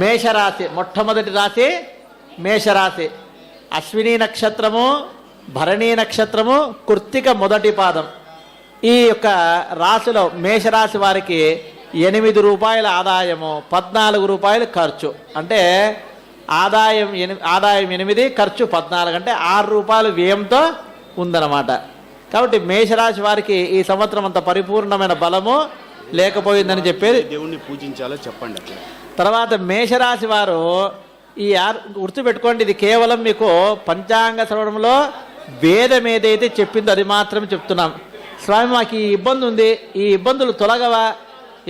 మేషరాశి మొట్టమొదటి రాశి మేషరాశి. అశ్విని నక్షత్రము, భరణీ నక్షత్రము, కృత్తిక మొదటి పాదం. ఈ యొక్క రాశిలో మేషరాశి వారికి 8 రూపాయల ఆదాయము, 14 రూపాయలు ఖర్చు. అంటే ఆదాయం 8, ఖర్చు 14, అంటే 6 రూపాయలు వ్యయంతో ఉందన్నమాట. కాబట్టి మేషరాశి వారికి ఈ సంవత్సరం అంత పరిపూర్ణమైన బలము లేకపోయిందని చెప్పేది. దేవుణ్ణి పూజించాలో చెప్పండి. తర్వాత మేషరాశి వారు ఈ గుర్తుపెట్టుకోండి, ఇది కేవలం మీకు పంచాంగ శ్రవణంలో వేదం ఏదైతే చెప్పిందో అది మాత్రం చెప్తున్నాం. స్వామి మాకు ఈ ఇబ్బంది ఉంది, ఈ ఇబ్బందులు తొలగవా?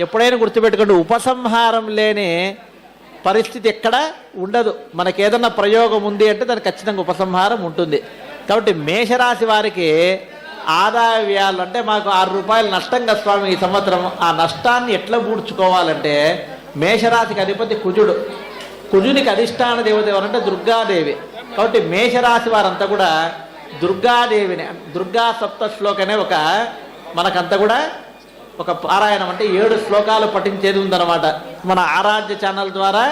ఎప్పుడైనా గుర్తుపెట్టుకోండి, ఉపసంహారం లేని పరిస్థితి ఎక్కడ ఉండదు. మనకి ఏదన్నా ప్రయోగం ఉంది అంటే దానికి ఖచ్చితంగా ఉపసంహారం ఉంటుంది. కాబట్టి మేషరాశి వారికి ఆదాయ వ్యయాలు అంటే మాకు 6 రూపాయలు నష్టంగా స్వామి ఈ సంవత్సరం, ఆ నష్టాన్ని ఎట్లా పూడ్చుకోవాలంటే మేషరాశికి అధిపతి కుజుడు. కుజునికి అధిష్టాన దేవత ఎవరంటే దుర్గాదేవి. కాబట్టి మేషరాశి వారంతా కూడా దుర్గాదేవిని, దుర్గా సప్త శ్లోకనే ఒక మనకంతా కూడా ఒక పారాయణం అంటే 7 శ్లోకాలు పఠించేది ఉందన్నమాట. మన ఆరాధ్య ఛానల్ ద్వారా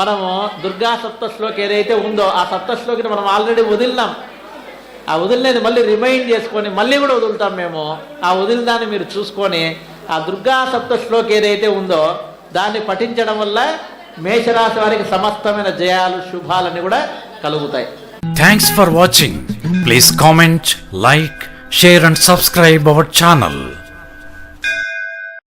మనము దుర్గా సప్త శ్లోక ఏదైతే ఉందో ఆ సప్త శ్లోకిని మనం ఆల్రెడీ వదిలినాం. ఆ వదిలినది మళ్ళీ రిమైండ్ చేసుకొని మళ్ళీ కూడా వదులుతాం మేము. ఆ వదిలిదాన్ని మీరు చూసుకొని ఆ దుర్గా సప్త శ్లోక ఏదైతే ఉందో దాన్ని పఠించడం వల్ల మేషరాశి వారికి సమస్తమైన జయాలు, శుభాలన్నీ కూడా కలుగుతాయి. Thanks for watching. Please comment, like, share and subscribe our channel.